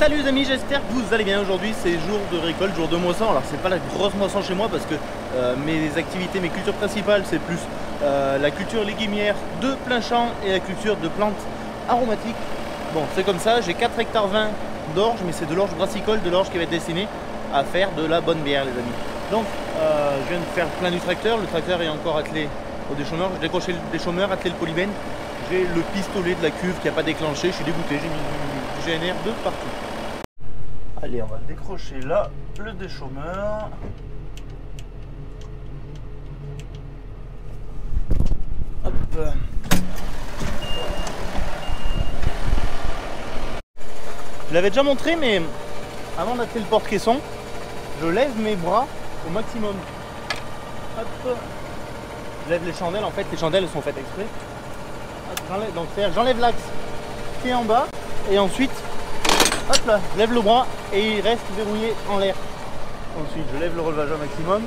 Salut les amis, j'espère que vous allez bien. Aujourd'hui c'est jour de récolte, jour de moisson. Alors c'est pas la grosse moisson chez moi parce que mes activités, mes cultures principales c'est plus la culture légumière de plein champ et la culture de plantes aromatiques. Bon c'est comme ça, j'ai 4 hectares 20 d'orge, mais c'est de l'orge brassicole, de l'orge qui va être destinée à faire de la bonne bière les amis. Donc je viens de faire plein du tracteur, le tracteur est encore attelé au déchômeur, j'ai décroché le déchômeur, attelé le polybène. J'ai le pistolet de la cuve qui n'a pas déclenché, je suis dégoûté, j'ai mis du GNR de partout. Allez, on va décrocher là le déchômeur. Hop. Je l'avais déjà montré, mais avant d'atteler le porte-caisson, je lève mes bras au maximum. Hop. Je lève les chandelles, en fait les chandelles sont faites exprès. Donc j'enlève l'axe qui est en bas et ensuite hop là, je lève le bras et il reste verrouillé en l'air. Ensuite je lève le relevage au maximum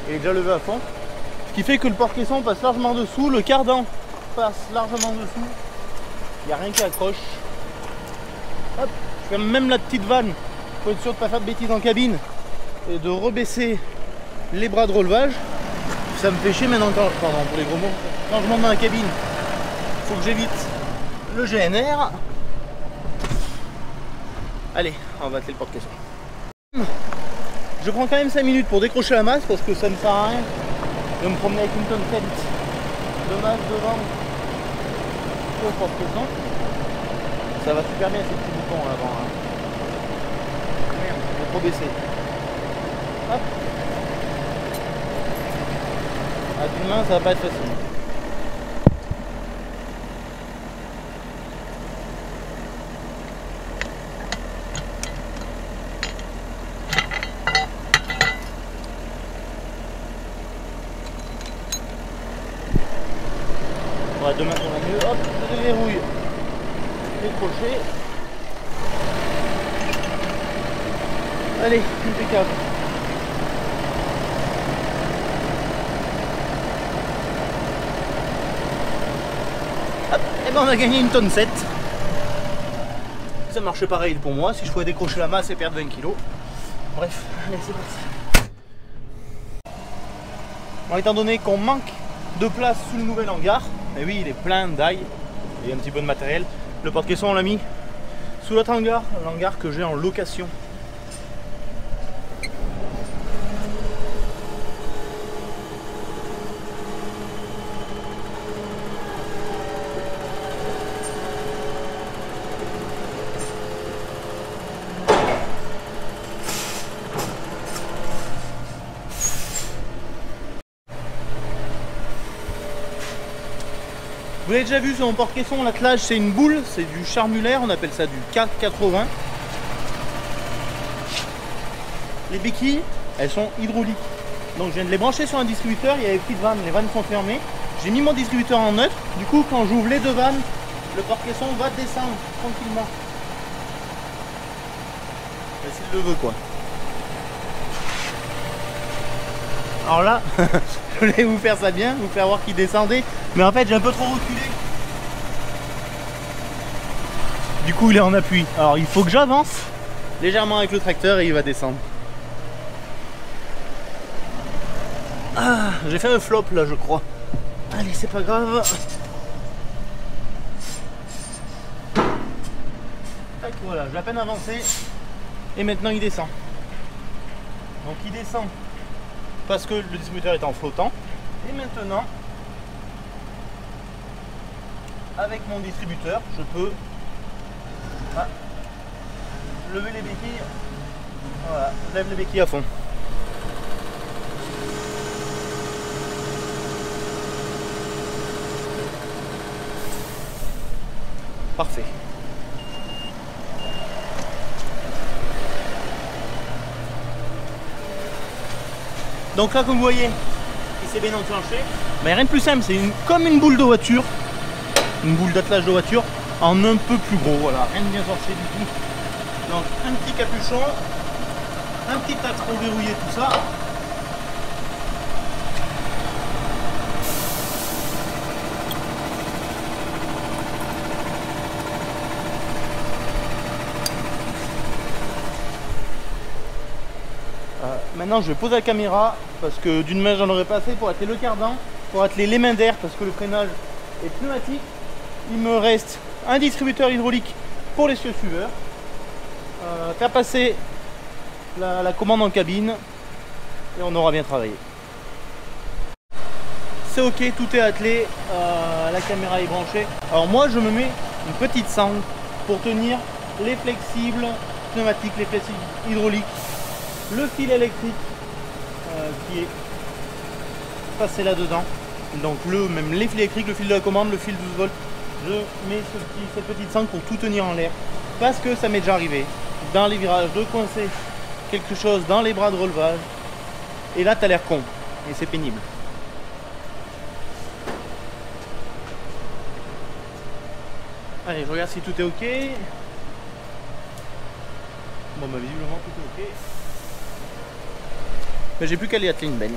et il est déjà levé à fond. Ce qui fait que le porte-caisson passe largement dessous, le cardan passe largement dessous. Il n'y a rien qui accroche. Hop, je ferme même la petite vanne pour être sûr de ne pas faire de bêtises en cabine et de rebaisser les bras de relevage. Ça me fait chier maintenant quand, pardon pour les gros mots, quand je monte dans la cabine. Faut que j'évite le GNR. Allez, on va atteler le porte-caisson. Je prends quand même 5 minutes pour décrocher la masse parce que ça ne sert à rien de me promener avec une tonne de masse devant au porte-caisson. Ça va super bien ces petits boutons là avant. Hein. Merde, j'ai trop baissé. Hop. À d'une main, ça va pas être facile. Demain ça va mieux, hop, je déverrouille, décroché. Allez, impeccable. Hop, et ben on a gagné une tonne 7. Ça marche pareil pour moi, si je pouvais décrocher la masse et perdre 20 kg. Bref, allez c'est parti. Bon, étant donné qu'on manque de place sous le nouvel hangar, et oui il est plein d'ail et un petit peu de matériel, le porte-caisson on l'a mis sous l'autre hangar, l'hangar que j'ai en location. Vous l'avez déjà vu sur mon porte-caisson, l'attelage c'est une boule, c'est du charmulaire, on appelle ça du 480. Les béquilles, elles sont hydrauliques. Donc je viens de les brancher sur un distributeur, il y avait plus de vannes, les vannes sont fermées. J'ai mis mon distributeur en neutre, du coup quand j'ouvre les deux vannes, le porte-caisson va descendre tranquillement. S'il le veut quoi. Alors là, je voulais vous faire ça bien, vous faire voir qu'il descendait, mais en fait j'ai un peu trop reculé. Du coup il est en appui. Alors il faut que j'avance légèrement avec le tracteur et il va descendre. Ah, j'ai fait un flop là je crois. Allez c'est pas grave. Tac, voilà, je l'ai à peine avancé et maintenant il descend. Donc il descend parce que le distributeur est en flottant. Et maintenant, avec mon distributeur, je peux lever les béquilles. Voilà, je lève les béquilles à fond. Parfait. Donc là comme vous voyez, il s'est bien enclenché. Mais rien de plus simple, c'est comme une boule de voiture. Une boule d'attelage de voiture en un peu plus gros, voilà, rien de bien sorcier du tout. Donc un petit capuchon, un petit axe pour verrouiller tout ça. Maintenant je vais poser la caméra parce que d'une main j'en aurais pas assez pour atteler le cardan, pour atteler les mains d'air parce que le freinage est pneumatique. Il me reste un distributeur hydraulique pour les cieux suiveurs, faire passer la commande en cabine et on aura bien travaillé. C'est ok, tout est attelé, la caméra est branchée. Alors moi je me mets une petite sangle pour tenir les flexibles pneumatiques, les flexibles hydrauliques, le fil électrique qui est passé là-dedans. Donc même les fils électriques, le fil de la commande, le fil 12 volts. Je mets cette petite sangle pour tout tenir en l'air. Parce que ça m'est déjà arrivé dans les virages de coincer quelque chose dans les bras de relevage. Et là t'as l'air con. Et c'est pénible. Allez, je regarde si tout est ok. Bon bah visiblement tout est ok. Mais j'ai plus qu'à aller atteler une benne.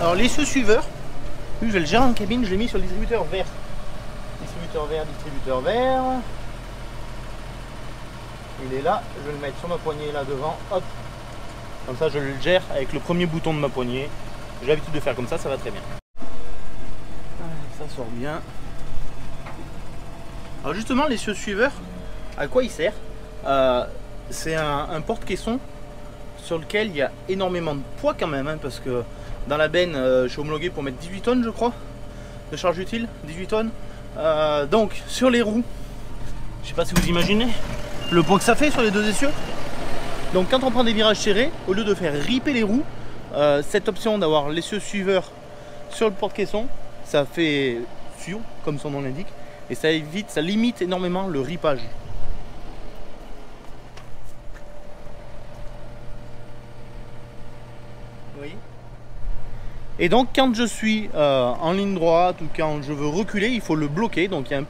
Alors l'essieu suiveur, je vais le gérer en cabine, je l'ai mis sur le distributeur vert. Distributeur vert, distributeur vert. Il est là, je vais le mettre sur ma poignée là devant, hop. Comme ça je le gère avec le premier bouton de ma poignée. J'ai l'habitude de faire comme ça va très bien. Ça sort bien. Alors justement l'essieu suiveur, à quoi il sert? C'est un porte-caisson sur lequel il y a énormément de poids quand même, hein, parce que dans la benne je suis homologué pour mettre 18 tonnes je crois de charge utile, 18 tonnes. Donc sur les roues, je sais pas si vous imaginez le poids que ça fait sur les deux essieux. Donc quand on prend des virages serrés, au lieu de faire riper les roues, cette option d'avoir l'essieu suiveur sur le porte-caisson, ça fait sur comme son nom l'indique, et ça évite, ça limite énormément le ripage. Oui. Et donc quand je suis en ligne droite ou quand je veux reculer, il faut le bloquer. Donc il y a un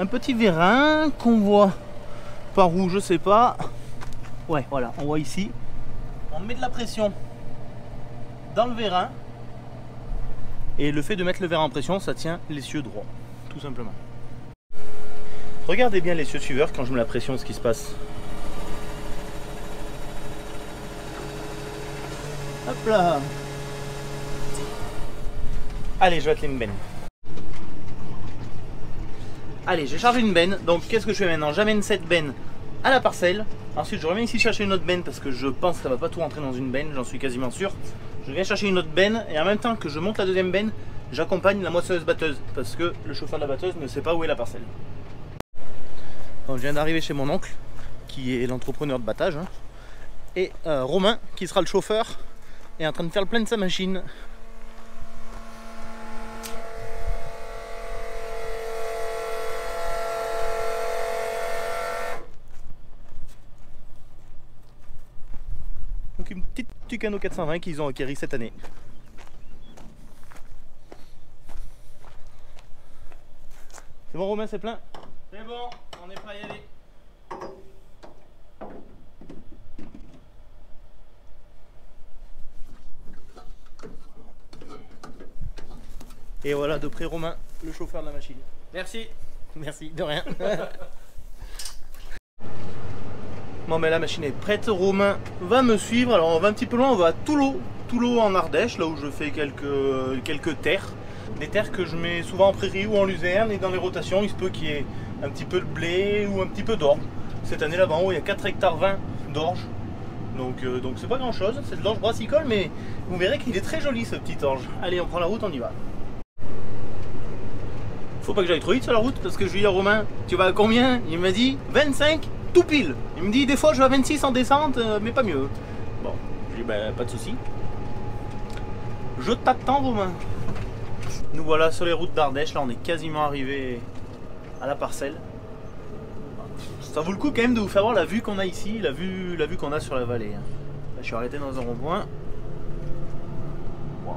petit vérin qu'on voit par où, je sais pas. Ouais, voilà, on voit ici. On met de la pression dans le vérin. Et le fait de mettre le vérin en pression, ça tient l'essieu droit, tout simplement. Regardez bien l'essieu suiveur quand je mets la pression, ce qui se passe. Hop là. Allez, je vais atteler une benne. Allez, j'ai chargé une benne. Donc, qu'est-ce que je fais maintenant? J'amène cette benne à la parcelle. Ensuite, je reviens ici chercher une autre benne parce que je pense que ça va pas tout rentrer dans une benne, j'en suis quasiment sûr. Je viens chercher une autre benne et en même temps que je monte la deuxième benne, j'accompagne la moissonneuse-batteuse parce que le chauffeur de la batteuse ne sait pas où est la parcelle. Donc, je viens d'arriver chez mon oncle qui est l'entrepreneur de battage, hein, et Romain qui sera le chauffeur est en train de faire le plein de sa machine. Donc une petite Tucano 420 qu'ils ont acquéri cette année. C'est bon Romain, c'est plein? C'est bon, on est prêt à y aller. Et voilà de près Romain, le chauffeur de la machine. Merci. Merci, de rien. Bon ben la machine est prête, Romain va me suivre. Alors on va un petit peu loin, on va à Toulot en Ardèche, là où je fais quelques terres. Des terres que je mets souvent en prairie ou en luzerne, et dans les rotations il se peut qu'il y ait un petit peu de blé ou un petit peu d'orge. Cette année là-bas il y a 4 hectares 20 d'orge. Donc c'est pas grand chose, c'est de l'orge brassicole, mais vous verrez qu'il est très joli ce petit orge. Allez, on prend la route, on y va. Faut pas que j'aille trop vite sur la route parce que je lui dis à Romain, tu vas à combien? Il m'a dit 25 tout pile. Il me dit des fois je vais à 26 en descente, mais pas mieux. Bon, je lui dis bah, pas de souci. Je t'attends Romain. Nous voilà sur les routes d'Ardèche, là on est quasiment arrivé à la parcelle. Ça vaut le coup quand même de vous faire voir la vue qu'on a ici, la vue qu'on a sur la vallée. Là, je suis arrêté dans un rond-point. Wow.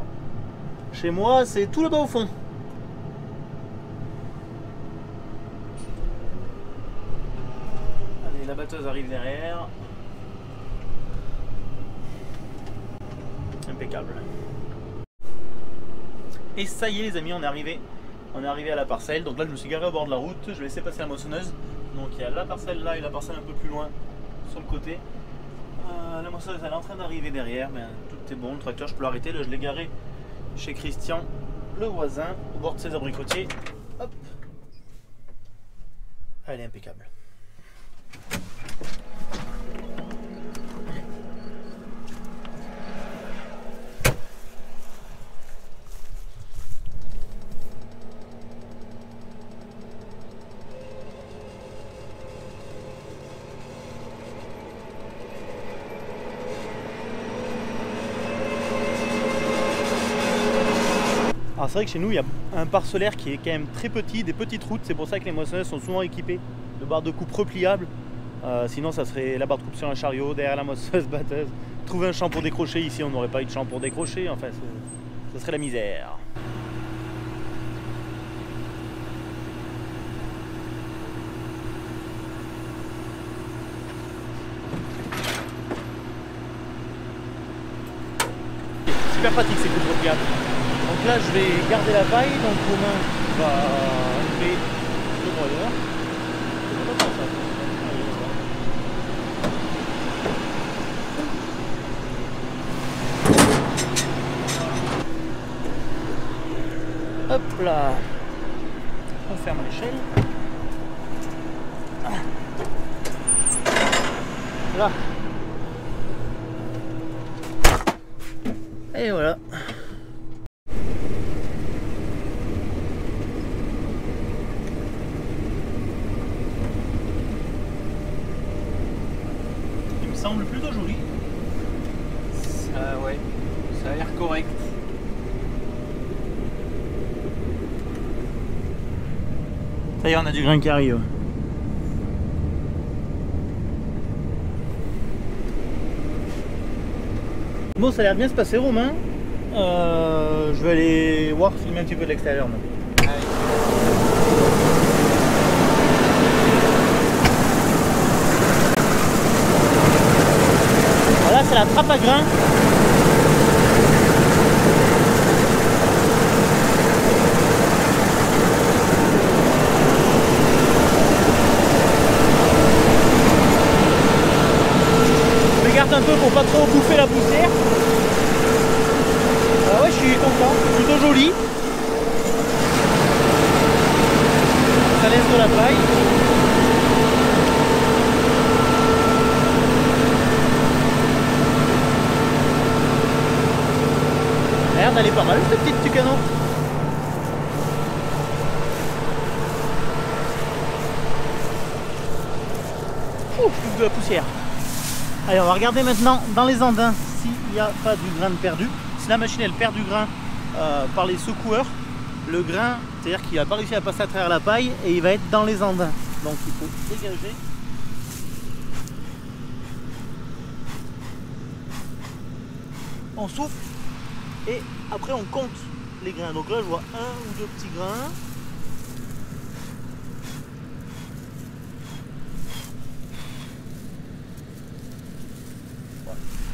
Chez moi c'est tout là-bas au fond. Allez, la batteuse arrive derrière. Impeccable. Et ça y est les amis, on est arrivé à la parcelle. Donc là je me suis garé au bord de la route, je vais laisser passer la moissonneuse Donc il y a la parcelle là et la parcelle un peu plus loin sur le côté. La moissonneuse elle est en train d'arriver derrière, mais tout est bon, le tracteur je peux l'arrêter. Là je l'ai garé chez Christian, le voisin, au bord de ses abricotiers. Hop. Elle est impeccable. Alors c'est vrai que chez nous il y a un parcellaire qui est quand même très petit, des petites routes, c'est pour ça que les moissonneuses sont souvent équipées de barres de coupe repliables. Sinon ça serait la barre de coupe sur un chariot, derrière la moissonneuse batteuse. Trouver un champ pour décrocher, ici on n'aurait pas eu de champ pour décrocher, enfin ça serait la misère. Super pratique ces coupes repliables. Donc là je vais garder la paille, donc Romain va enlever le broyeur. Hop là, on ferme l'échelle. Là. Et voilà. Il me semble plutôt joli. Ça, ouais, ça a l'air correct. Ça y est, on a du grain qui arrive. Bon, ça a l'air bien se passer, Romain. Je vais aller voir, filmer un petit peu de l'extérieur. Voilà, c'est la trappe à grains. Je m'écarte un peu pour pas trop bouffer la poussière. Ah ouais, je suis content, c'est plutôt joli. Ça laisse de la paille. Ça a l'air d'aller pas mal ce petit tucano. Ouf, plus de la poussière. Allez, on va regarder maintenant dans les andins s'il n'y a pas du grain de perdu. Si la machine elle perd du grain par les secoueurs, le grain, c'est-à-dire qu'il n'a pas réussi à passer à travers la paille et il va être dans les andins. Donc il faut dégager. On souffle et après on compte les grains. Donc là je vois 1 ou 2 petits grains.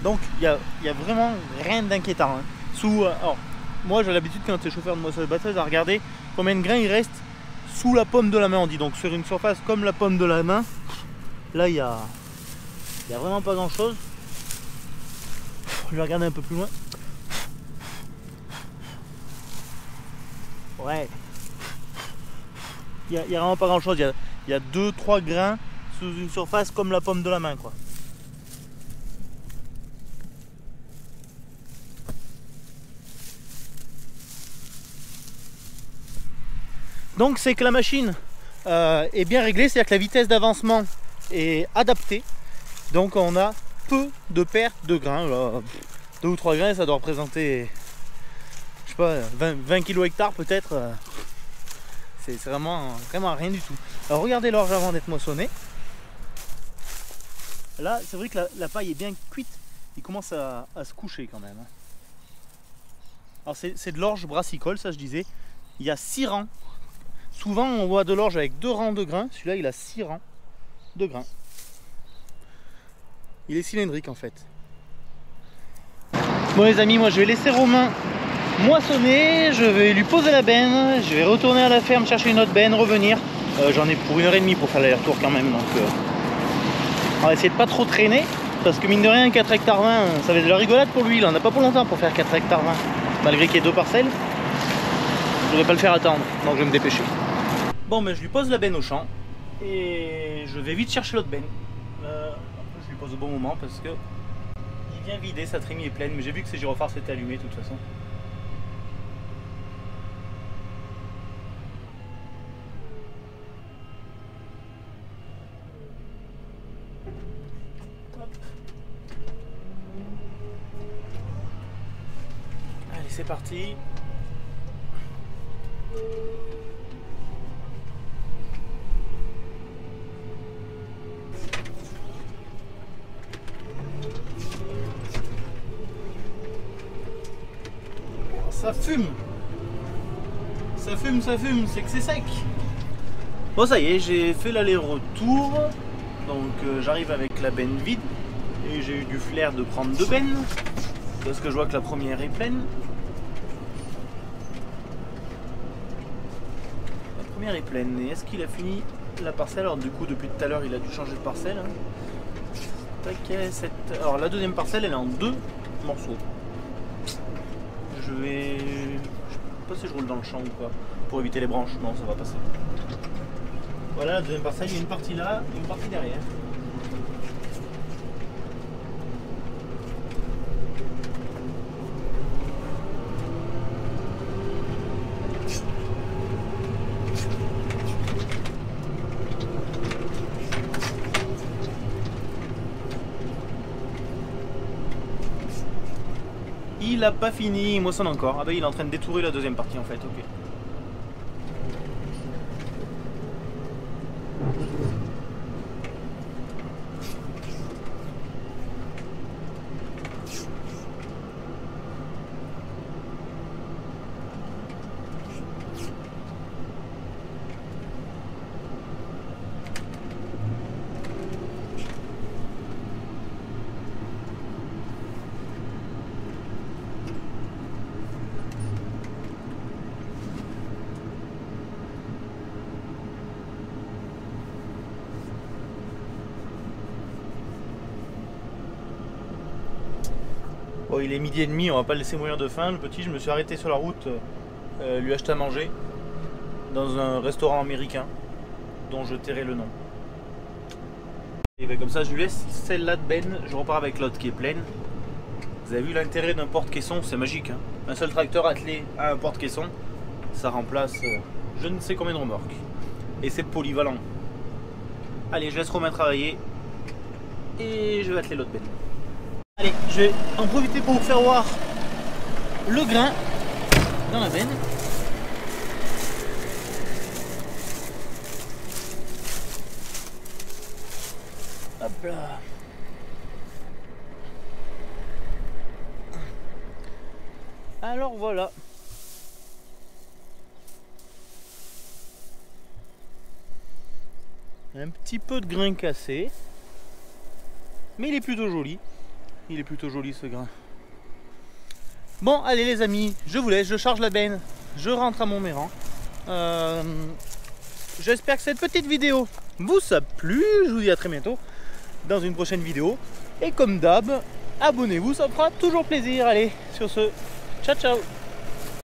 Donc il y a vraiment rien d'inquiétant. Hein. Alors, moi j'ai l'habitude quand tu es chauffeur de moissonneuse batteuse à regarder combien de grains il reste sous la paume de la main. On dit donc sur une surface comme la paume de la main, là il y a vraiment pas grand chose. Je vais regarder un peu plus loin. Ouais. Il y a vraiment pas grand chose. Il y a 2-3 grains sous une surface comme la paume de la main, quoi. Donc c'est que la machine est bien réglée, c'est-à-dire que la vitesse d'avancement est adaptée. Donc on a peu de perte de grains. Là, 2 ou 3 grains, ça doit représenter, je sais pas, 20 kg hectare peut-être. C'est vraiment rien du tout. Alors regardez l'orge avant d'être moissonnée. Là, c'est vrai que la paille est bien cuite. Il commence à se coucher quand même. Alors c'est de l'orge brassicole, ça je disais. Il y a 6 rangs. Souvent on voit de l'orge avec 2 rangs de grains. Celui-là il a 6 rangs de grains. Il est cylindrique en fait. Bon les amis, moi je vais laisser Romain moissonner. Je vais lui poser la benne. Je vais retourner à la ferme chercher une autre benne, revenir. J'en ai pour 1h30 pour faire l'aller-retour quand même, donc on va essayer de pas trop traîner, parce que mine de rien 4 hectares 20 ça va être de la rigolade pour lui, il en a pas pour longtemps pour faire 4 hectares 20, malgré qu'il y ait 2 parcelles. Je voudrais pas le faire attendre, donc je vais me dépêcher. Bon ben je lui pose la benne au champ et je vais vite chercher l'autre benne. Je lui pose au bon moment parce que il vient vider, sa trémie est pleine, mais j'ai vu que ses gyrophares s'étaient allumés de toute façon. Allez, c'est parti. Ça fume. Ça fume, ça fume, c'est que c'est sec. Bon, ça y est, j'ai fait l'aller-retour. Donc j'arrive avec la benne vide. Et j'ai eu du flair de prendre 2 bennes. Parce que je vois que la première est pleine. La première est pleine. Et est-ce qu'il a fini la parcelle? Alors du coup, depuis tout à l'heure, il a dû changer de parcelle. Taquet, alors la deuxième parcelle, elle est en 2 morceaux. Je vais... Je sais pas si je roule dans le champ ou pas. Pour éviter les branches. Non, ça va passer. Voilà, la deuxième parcelle, il y a une partie là et une partie derrière. Il a pas fini, il moissonne encore. Ah bah il est en train de détourer la deuxième partie en fait, ok. Bon, il est 12h30, on va pas le laisser mourir de faim. Le petit, je me suis arrêté sur la route, lui acheter à manger dans un restaurant américain dont je tairai le nom. Et bien comme ça, je lui laisse celle-là de benne, je repars avec l'autre qui est pleine. Vous avez vu l'intérêt d'un porte-caisson, c'est magique. Hein, un seul tracteur attelé à un porte-caisson, ça remplace je ne sais combien de remorques. Et c'est polyvalent. Allez, je laisse Romain travailler et je vais atteler l'autre benne. Allez, je vais en profiter pour vous faire voir le grain dans la benne. Hop là. Alors voilà. Un petit peu de grain cassé. Mais il est plutôt joli. Il est plutôt joli ce grain. Bon, allez les amis, je vous laisse, je charge la benne, je rentre à Montméran. J'espère que cette petite vidéo vous a plu. Je vous dis à très bientôt dans une prochaine vidéo. Et comme d'hab, abonnez-vous, ça me fera toujours plaisir. Allez, sur ce, ciao ciao.